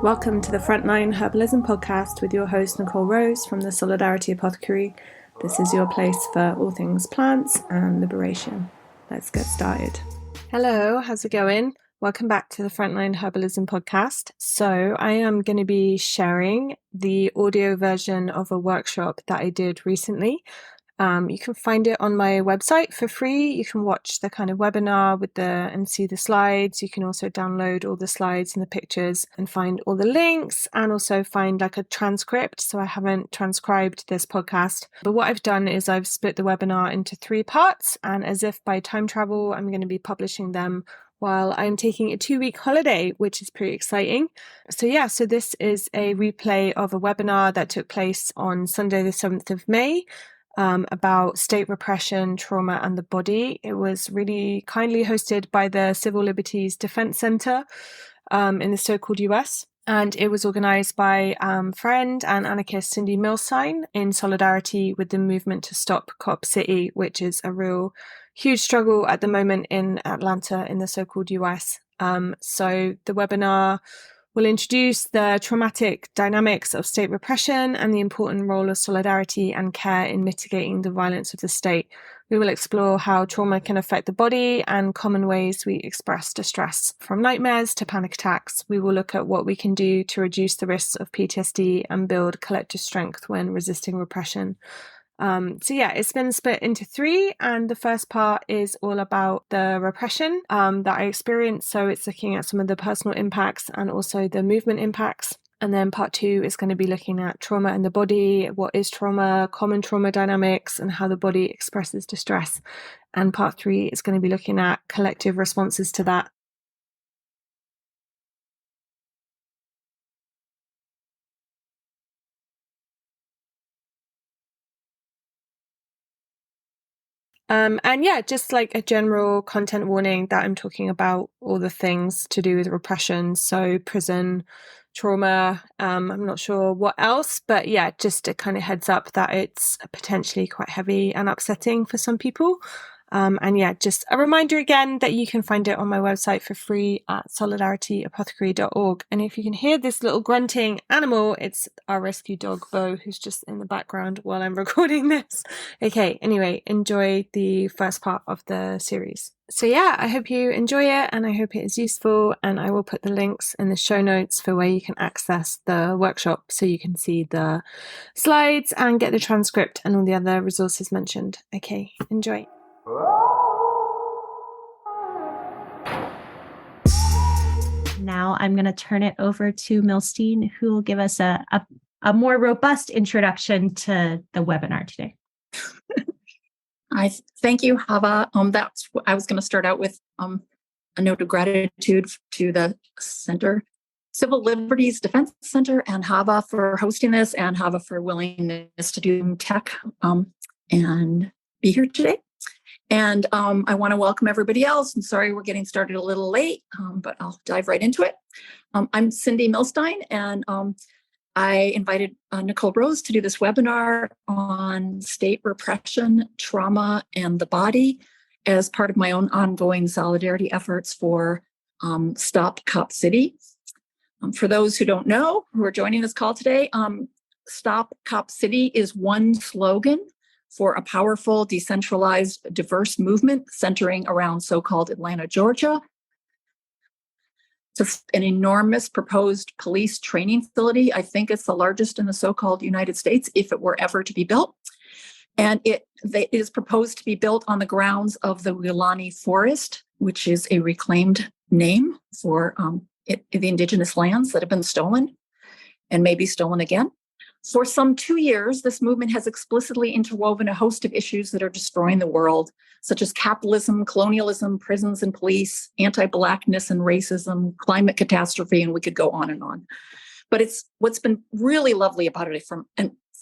Welcome to the Frontline Herbalism podcast with your host Nicole Rose from the Solidarity Apothecary. This is your place for all things plants and liberation. Let's get started. Hello, how's it going? Welcome back to the Frontline Herbalism podcast. So I am going to be sharing the audio version of a workshop that I did recently. You can find it on my website for free. You can watch the kind of webinar and see the slides. You can also download all the slides and the pictures and find all the links, and also find like a transcript. So I haven't transcribed this podcast, but what I've done is I've split the webinar into 3 parts, and as if by time travel, I'm going to be publishing them while I'm taking a 2-week holiday, which is pretty exciting. So this is a replay of a webinar that took place on Sunday, the 7th of May. About state repression, trauma, and the body. It was really kindly hosted by the Civil Liberties Defense Center in the so-called US. And it was organized by friend and anarchist Cindy Milstein in solidarity with the movement to stop Cop City, which is a real huge struggle at the moment in Atlanta in the so-called US. So the webinar will introduce the traumatic dynamics of state repression and the important role of solidarity and care in mitigating the violence of the state. We will explore how trauma can affect the body and common ways we express distress, from nightmares to panic attacks. We will look at what we can do to reduce the risks of PTSD and build collective strength when resisting repression. It's been split into 3, and the first part is all about the repression that I experienced. So it's looking at some of the personal impacts and also the movement impacts. And then part 2 is going to be looking at trauma and the body, what is trauma, common trauma dynamics, and how the body expresses distress. And part 3 is going to be looking at collective responses to that. Just like a general content warning that I'm talking about all the things to do with repression. So prison, trauma, I'm not sure what else, but yeah, just a kind of heads up that it's potentially quite heavy and upsetting for some people. Just a reminder again that you can find it on my website for free at solidarityapothecary.org. And if you can hear this little grunting animal, it's our rescue dog, Bo, who's just in the background while I'm recording this. Okay, anyway, enjoy the first part of the series. So yeah, I hope you enjoy it and I hope it is useful, and I will put the links in the show notes for where you can access the workshop so you can see the slides and get the transcript and all the other resources mentioned. Okay, enjoy. Now I'm going to turn it over to Milstein, who will give us a more robust introduction to the webinar today. I thank you, Hava. That's what I was going to start out with. A note of gratitude to the Center, Civil Liberties Defense Center, and Hava for hosting this, and Hava for willingness to do tech and be here today. And I want to welcome everybody else. I'm sorry we're getting started a little late, but I'll dive right into it. I'm Cindy Milstein, and I invited Nicole Rose to do this webinar on state repression, trauma, and the body as part of my own ongoing solidarity efforts for Stop Cop City. For those who don't know, who are joining this call today, Stop Cop City is one slogan for a powerful, decentralized, diverse movement centering around so-called Atlanta, Georgia. It's an enormous proposed police training facility. I think it's the largest in the so-called United States, if it were ever to be built. And it is proposed to be built on the grounds of the Wilani Forest, which is a reclaimed name for the indigenous lands that have been stolen and may be stolen again. For some 2 years, this movement has explicitly interwoven a host of issues that are destroying the world, such as capitalism, colonialism, prisons and police, anti-Blackness and racism, climate catastrophe, and we could go on and on. But it's what's been really lovely about it,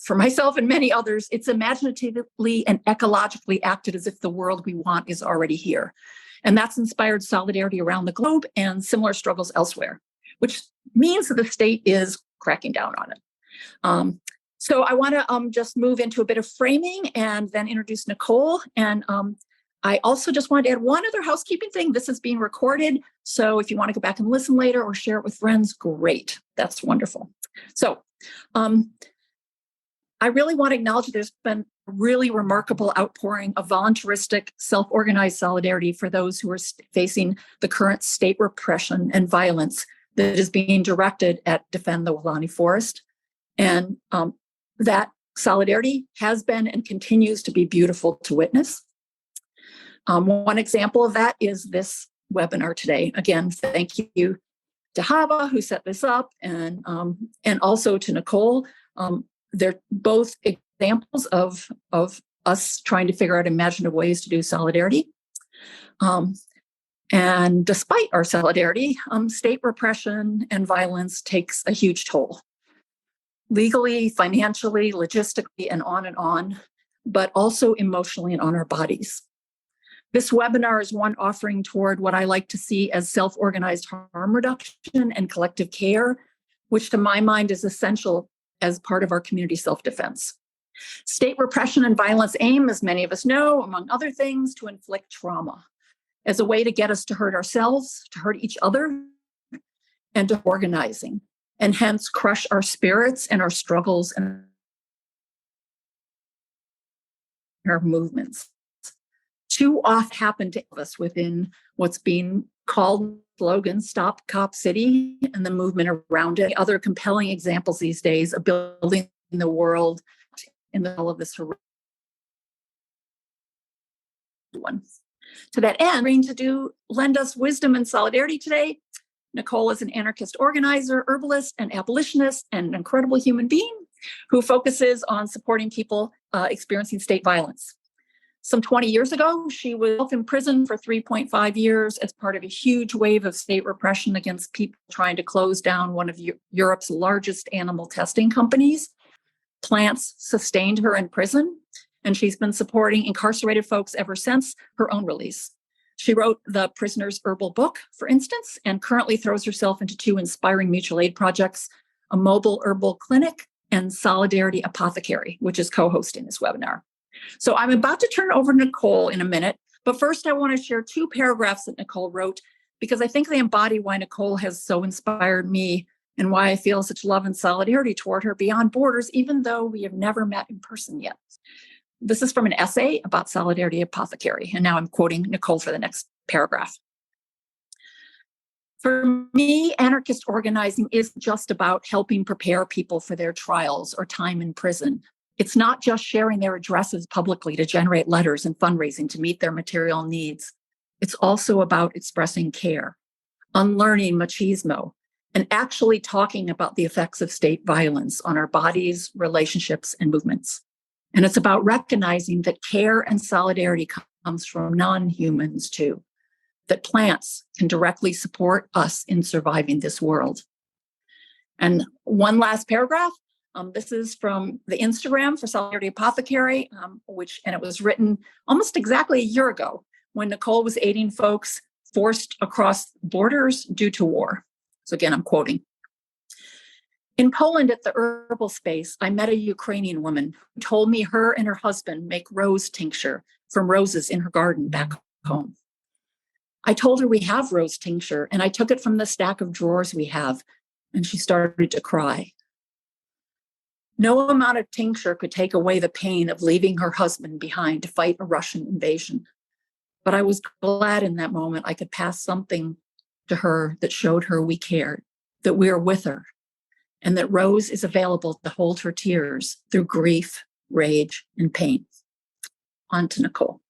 for myself and many others, it's imaginatively and ecologically acted as if the world we want is already here. And that's inspired solidarity around the globe and similar struggles elsewhere, which means that the state is cracking down on it. So I want to just move into a bit of framing and then introduce Nicole. And I also just wanted to add one other housekeeping thing. This is being recorded. So if you want to go back and listen later or share it with friends, great. That's wonderful. So I really want to acknowledge that there's been a really remarkable outpouring of voluntaristic, self-organized solidarity for those who are facing the current state repression and violence that is being directed at Defend the Weelaunee Forest. And that solidarity has been and continues to be beautiful to witness. One example of that is this webinar today. Again, thank you to Hava, who set this up, and also to Nicole. They're both examples of us trying to figure out imaginative ways to do solidarity. And despite our solidarity, state repression and violence takes a huge toll. Legally, financially, logistically, and on, but also emotionally and on our bodies. This webinar is one offering toward what I like to see as self-organized harm reduction and collective care, which to my mind is essential as part of our community self-defense. State repression and violence aim, as many of us know, among other things, to inflict trauma as a way to get us to hurt ourselves, to hurt each other, and to organizing, and hence crush our spirits and our struggles and our movements. Too often happen to us within what's being called slogan Stop Cop City and the movement around it. Other compelling examples these days of building the world in the middle of this one. To that end, lend us wisdom and solidarity today. Nicole is an anarchist organizer, herbalist, and abolitionist, and an incredible human being who focuses on supporting people experiencing state violence. Some 20 years ago, she was in prison for 3.5 years as part of a huge wave of state repression against people trying to close down one of Europe's largest animal testing companies. Plants sustained her in prison, and she's been supporting incarcerated folks ever since her own release. She wrote the Prisoner's Herbal Book, for instance, and currently throws herself into two inspiring mutual aid projects, a mobile herbal clinic and Solidarity Apothecary, which is co-hosting this webinar. So I'm about to turn it over to Nicole in a minute, but first I want to share two paragraphs that Nicole wrote because I think they embody why Nicole has so inspired me and why I feel such love and solidarity toward her beyond borders, even though we have never met in person yet. This is from an essay about Solidarity Apothecary, and now I'm quoting Nicole for the next paragraph. For me, anarchist organizing isn't just about helping prepare people for their trials or time in prison. It's not just sharing their addresses publicly to generate letters and fundraising to meet their material needs. It's also about expressing care, unlearning machismo, and actually talking about the effects of state violence on our bodies, relationships, and movements. And it's about recognizing that care and solidarity comes from non-humans too, that plants can directly support us in surviving this world. And one last paragraph. This is from the Instagram for Solidarity Apothecary, and it was written almost exactly a year ago when Nicole was aiding folks forced across borders due to war. So again, I'm quoting. In Poland at the herbal space, I met a Ukrainian woman who told me her and her husband make rose tincture from roses in her garden back home. I told her we have rose tincture, and I took it from the stack of drawers we have, and she started to cry. No amount of tincture could take away the pain of leaving her husband behind to fight a Russian invasion. But I was glad in that moment I could pass something to her that showed her we cared, that we are with her, and that Rose is available to hold her tears through grief, rage, and pain. On to Nicole.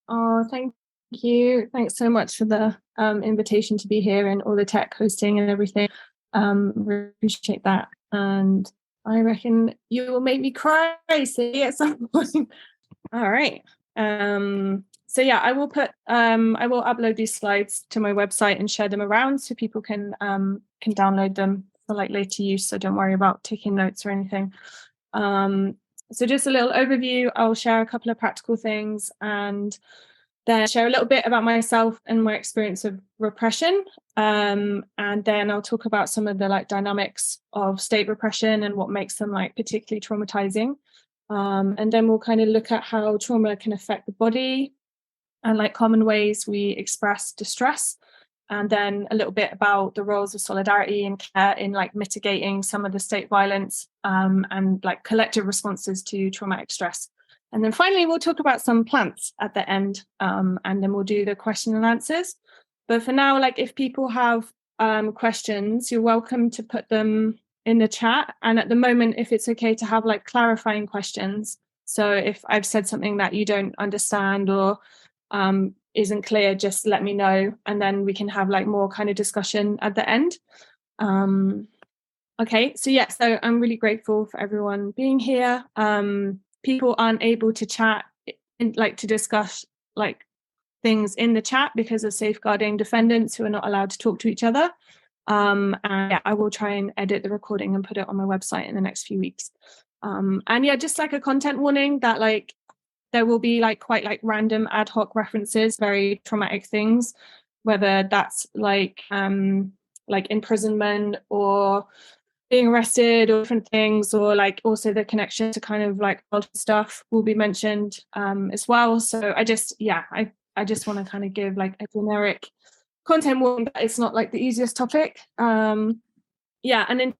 Oh, thank you. Thanks so much for the invitation to be here and all the tech hosting and everything. Really appreciate that. And I reckon you will make me cry, Cindy, at some point. All right. So yeah, I will upload these slides to my website and share them around so people can download them for like later use. So don't worry about taking notes or anything. So just a little overview. I'll share a couple of practical things and then share a little bit about myself and my experience of repression. And then I'll talk about some of the like dynamics of state repression and what makes them like particularly traumatizing. And then we'll kind of look at how trauma can affect the body and like common ways we express distress. And then a little bit about the roles of solidarity and care in like mitigating some of the state violence and like collective responses to traumatic stress. And then finally, we'll talk about some plants at the end, and then we'll do the question and answers. But for now, like if people have questions, you're welcome to put them in the chat. And at the moment, if it's okay to have like clarifying questions. So if I've said something that you don't understand or isn't clear, just let me know, and then we can have like more kind of discussion at the end. Okay, so yeah, so I'm really grateful for everyone being here. People aren't able to chat, like to discuss like things in the chat because of safeguarding defendants who are not allowed to talk to each other. And yeah, I will try and edit the recording and put it on my website in the next few weeks. And yeah, just like a content warning that like there will be like quite like random ad hoc references, very traumatic things, whether that's like imprisonment or being arrested or different things, or like also the connection to kind of like stuff will be mentioned as well. So I just want to kind of give like a generic content warning that it's not like the easiest topic. And in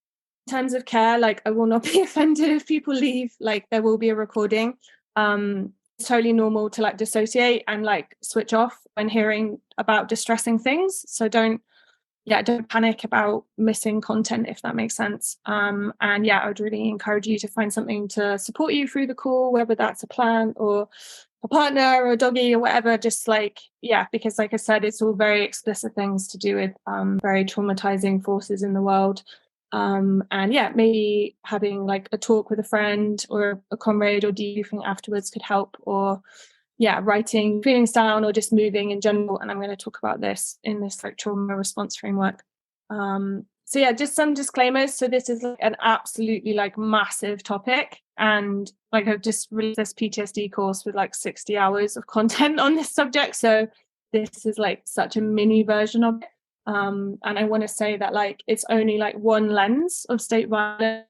terms of care, like I will not be offended if people leave, like there will be a recording. It's totally normal to like dissociate and like switch off when hearing about distressing things. So don't panic about missing content, if that makes sense. And yeah, I would really encourage you to find something to support you through the call, whether that's a plant or a partner or a doggy or whatever. Just like, yeah, because like I said, it's all very explicit things to do with very traumatizing forces in the world. And yeah, maybe having like a talk with a friend or a comrade or debriefing afterwards could help, or yeah, writing feelings down or just moving in general. And I'm going to talk about this in this like trauma response framework. So yeah, just some disclaimers. So this is like an absolutely like massive topic, and like I've just released this PTSD course with like 60 hours of content on this subject. So this is like such a mini version of it. And I want to say that like it's only like one lens of state violence,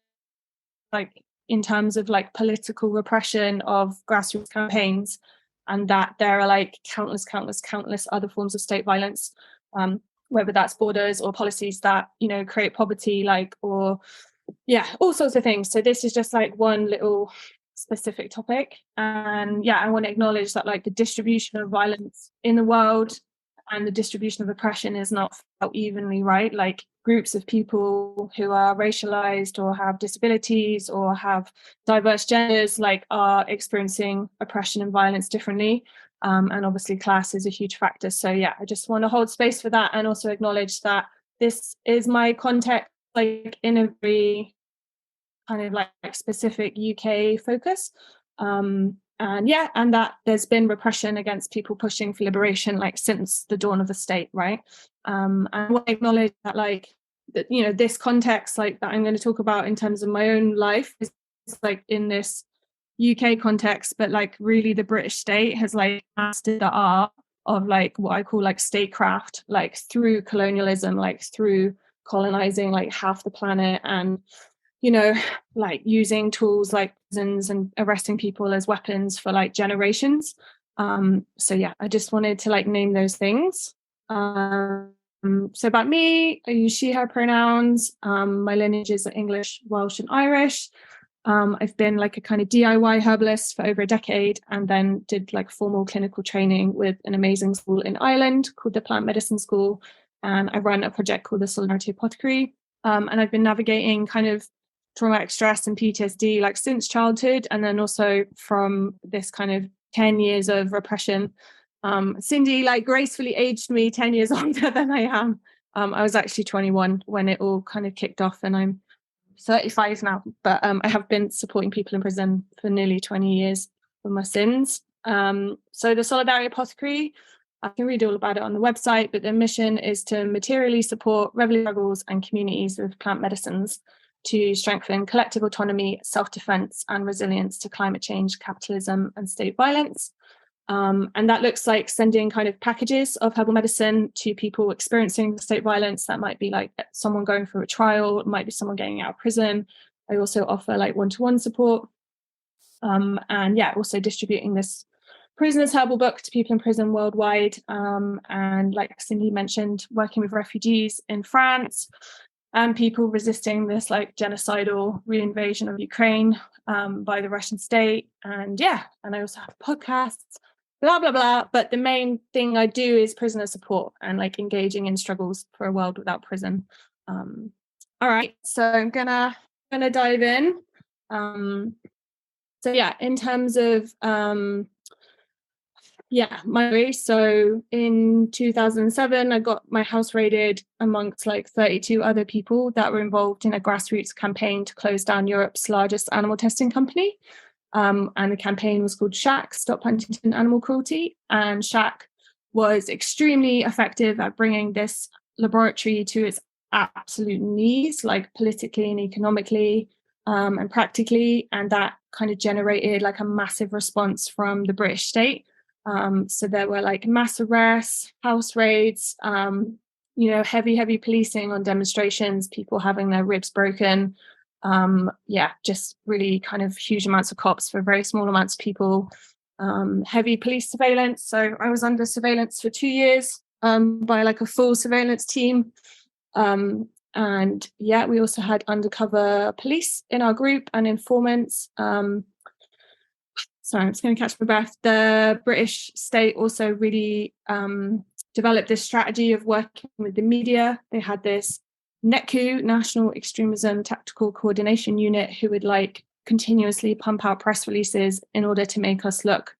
like in terms of like political repression of grassroots campaigns, and that there are like countless other forms of state violence, whether that's borders or policies that, you know, create poverty, like, or yeah, all sorts of things. So this is just like one little specific topic. And yeah, I want to acknowledge that like the distribution of violence in the world and the distribution of oppression is not felt evenly, right? Like groups of people who are racialized or have disabilities or have diverse genders like are experiencing oppression and violence differently. And obviously class is a huge factor. So yeah, I just want to hold space for that and also acknowledge that this is my context, like in a very kind of like specific UK focus. And yeah, and that there's been repression against people pushing for liberation like since the dawn of the state, right? And I want to acknowledge that like that, you know, this context like that I'm going to talk about in terms of my own life is like in this UK context, but like really the British state has like mastered the art of like what I call like statecraft, like through colonialism, like through colonizing like half the planet, and you know, like using tools like prisons and arresting people as weapons for like generations. So yeah, I just wanted to like name those things. So about me, I use she, her pronouns. My lineages are English, Welsh, and Irish. I've been like a kind of DIY herbalist for over a decade, and then did like formal clinical training with an amazing school in Ireland called the Plant Medicine School. And I run a project called the Civil Liberties Apothecary. And I've been navigating kind of traumatic stress and PTSD like since childhood, and then also from this kind of 10 years of repression. Cindy like gracefully aged me 10 years older than I am. I was actually 21 when it all kind of kicked off, and I'm 35 now, but I have been supporting people in prison for nearly 20 years for my sins. So the Solidarity Apothecary, I can read all about it on the website, but the mission is to materially support revolutionary struggles and communities with plant medicines to strengthen collective autonomy, self-defense, and resilience to climate change, capitalism, and state violence. And that looks like sending kind of packages of herbal medicine to people experiencing state violence. That might be like someone going through a trial, it might be someone getting out of prison. I also offer like one-to-one support. And yeah, also distributing this prisoners' herbal book to people in prison worldwide. And like Cindy mentioned, working with refugees in France and people resisting this like genocidal reinvasion of Ukraine by the Russian state. And yeah, and I also have podcasts, blah, blah, blah. But the main thing I do is prisoner support and like engaging in struggles for a world without prison. All right, so I'm gonna dive in. So yeah, in terms of my race. So in 2007, I got my house raided amongst like 32 other people that were involved in a grassroots campaign to close down Europe's largest animal testing company. And the campaign was called SHAC, Stop Huntington Animal Cruelty. And SHAC was extremely effective at bringing this laboratory to its absolute knees, like politically and economically and practically. And that kind of generated like a massive response from the British state. So there were like mass arrests, house raids, heavy policing on demonstrations, people having their ribs broken. Just really kind of huge amounts of cops for very small amounts of people. Heavy police surveillance. So I was under surveillance for 2 years by like a full surveillance team. And yeah, we also had undercover police in our group and informants. Sorry, I'm just going to catch my breath. The British state also really developed this strategy of working with the media. They had this NETCU, National Extremism Tactical Coordination Unit, who would like continuously pump out press releases in order to make us look,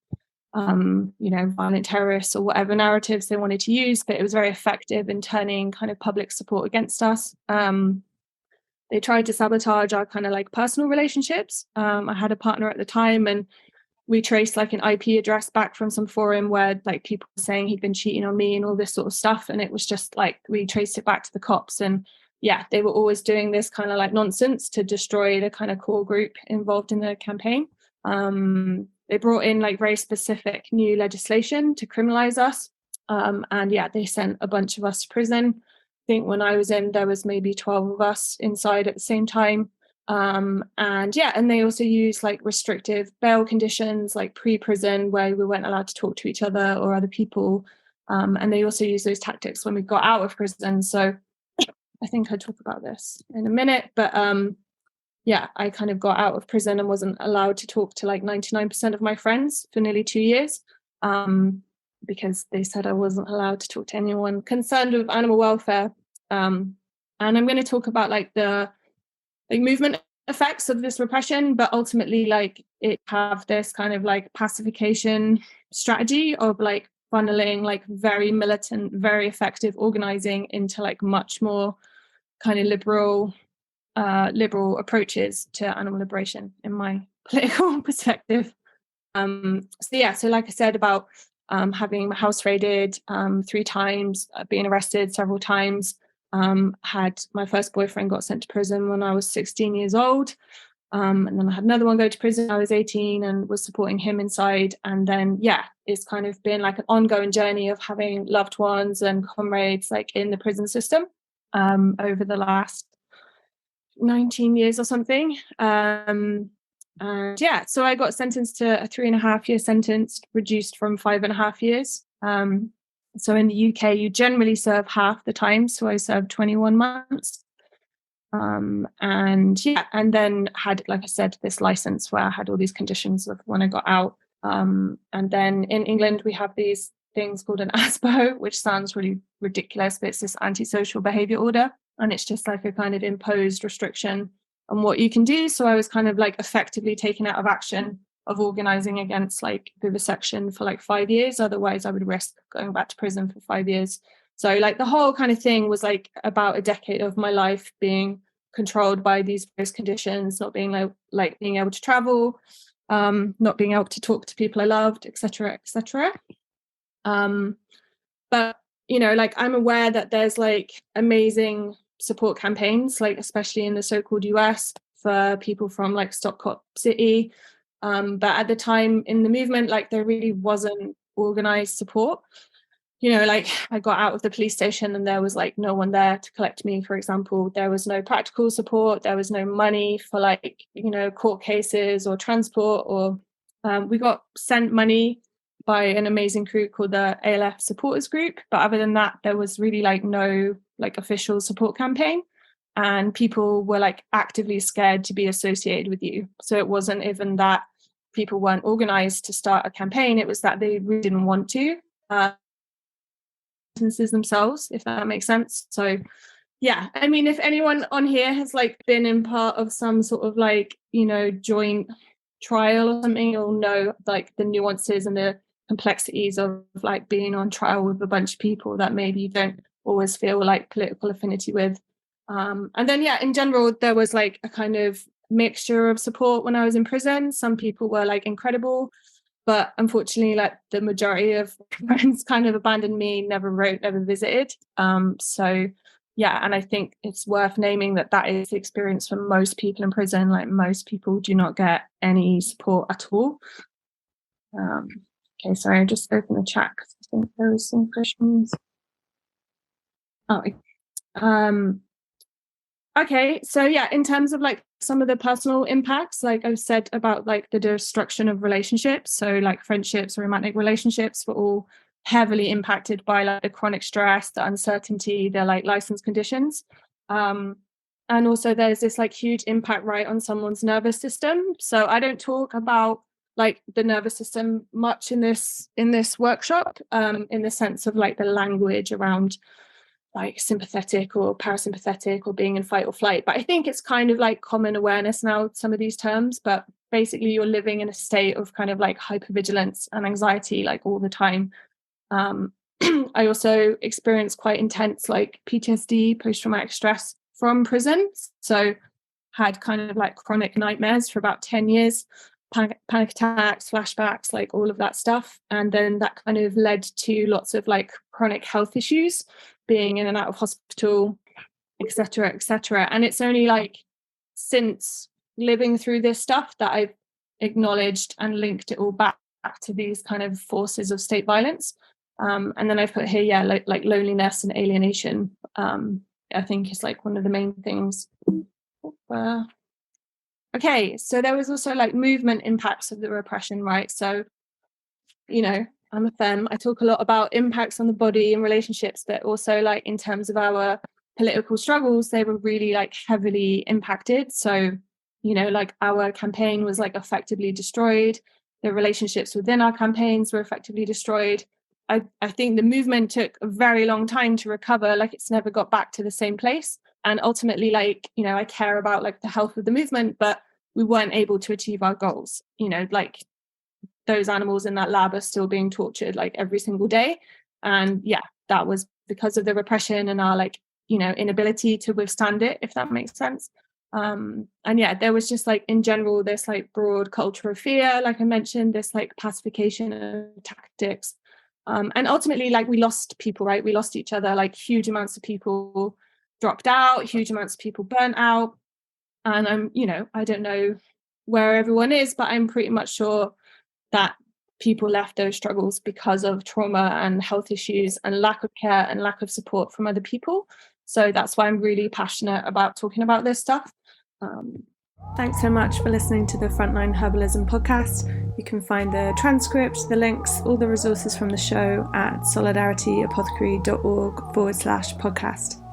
violent terrorists or whatever narratives they wanted to use. But it was very effective in turning kind of public support against us. They tried to sabotage our kind of like personal relationships. I had a partner at the time, and we traced like an IP address back from some forum where like people were saying he'd been cheating on me and all this sort of stuff. And it was just like, we traced it back to the cops. And yeah, they were always doing this kind of like nonsense to destroy the kind of core group involved in the campaign. They brought in like very specific new legislation to criminalize us. And yeah, they sent a bunch of us to prison. I think when I was in, there was maybe 12 of us inside at the same time. And they also use like restrictive bail conditions, like pre-prison, where we weren't allowed to talk to each other or other people. And they also use those tactics when we got out of prison. So I think I'll talk about this in a minute, but I kind of got out of prison and wasn't allowed to talk to like 99% of my friends for nearly 2 years, because they said I wasn't allowed to talk to anyone concerned with animal welfare. And I'm going to talk about like the movement effects of this repression, but ultimately like it have this kind of like pacification strategy of like funneling like very militant, very effective organizing into like much more kind of liberal approaches to animal liberation in my political perspective. So like I said about having my house raided 3 times, being arrested several times. Had my first boyfriend got sent to prison when I was 16 years old. And then I had another one go to prison when I was 18 and was supporting him inside. And then, it's kind of been like an ongoing journey of having loved ones and comrades like in the prison system over the last 19 years or something. So I got sentenced to a 3.5-year sentence, reduced from 5.5 years. So in the UK, you generally serve half the time. So I served 21 months. And then had, like I said, this license where I had all these conditions of when I got out. And then in England, we have these things called an ASBO, which sounds really ridiculous, but it's this antisocial behavior order. And it's just like a kind of imposed restriction on what you can do. So I was kind of like effectively taken out of action of organizing against like vivisection for like 5 years. Otherwise I would risk going back to prison for 5 years. So like the whole kind of thing was like about a decade of my life being controlled by these various conditions, not being like being able to travel, not being able to talk to people I loved, etc., etc. But like I'm aware that there's like amazing support campaigns, like especially in the so-called US for people from like Stop Cop City. But at the time in the movement, like there really wasn't organized support. like I got out of the police station and there was like no one there to collect me, for example. There was no practical support. There was no money for like, court cases or transport, or we got sent money by an amazing group called the ALF Supporters Group. But other than that, there was really like no like official support campaign, and people were like actively scared to be associated with you. So it wasn't even that people weren't organized to start a campaign. It was that they really didn't want to. Themselves, if that makes sense. So yeah, I mean, if anyone on here has like been in part of some sort of like joint trial or something, you'll know like the nuances and the complexities of like being on trial with a bunch of people that maybe you don't always feel like political affinity with. And then in general, there was like a kind of mixture of support when I was in prison. Some people were like incredible, but unfortunately, like the majority of friends kind of abandoned me, never wrote, never visited. So yeah, and I think it's worth naming that is the experience for most people in prison. Like most people do not get any support at all. Okay, sorry, I just opened the chat because I think there was some questions. Okay, so yeah, in terms of like some of the personal impacts, like I've said about like the destruction of relationships, so like friendships or romantic relationships were all heavily impacted by like the chronic stress, the uncertainty, the like license conditions. And also there's this like huge impact right on someone's nervous system. So I don't talk about like the nervous system much in this workshop, in the sense of like the language around like sympathetic or parasympathetic or being in fight or flight. But I think it's kind of like common awareness now, some of these terms, but basically you're living in a state of kind of like hypervigilance and anxiety like all the time. I also experienced quite intense like PTSD, post-traumatic stress from prison. So had kind of like chronic nightmares for about 10 years, panic attacks, flashbacks, like all of that stuff. And then that kind of led to lots of like chronic health issues, being in and out of hospital, etc., etc. And it's only like since living through this stuff that I've acknowledged and linked it all back to these kind of forces of state violence. And then I've put here, like loneliness and alienation. I think is like one of the main things. Okay, so there was also like movement impacts of the repression, right? So, I'm a femme. I talk a lot about impacts on the body and relationships, but also like in terms of our political struggles, they were really like heavily impacted. So, like our campaign was like effectively destroyed. The relationships within our campaigns were effectively destroyed. I think the movement took a very long time to recover. Like it's never got back to the same place. And ultimately, like, I care about like the health of the movement, but we weren't able to achieve our goals. Like those animals in that lab are still being tortured like every single day. And yeah, that was because of the repression and our like, inability to withstand it, if that makes sense. And yeah, there was just like in general, this like broad culture of fear, like I mentioned, this like pacification tactics. And ultimately, like we lost people, right? We lost each other, like huge amounts of people dropped out, huge amounts of people burnt out. And I don't know where everyone is, but I'm pretty much sure that people left those struggles because of trauma and health issues and lack of care and lack of support from other people. So that's why I'm really passionate about talking about this stuff. Thanks so much for listening to the Frontline Herbalism podcast. You can find the transcript, the links, all the resources from the show at solidarityapothecary.org/podcast.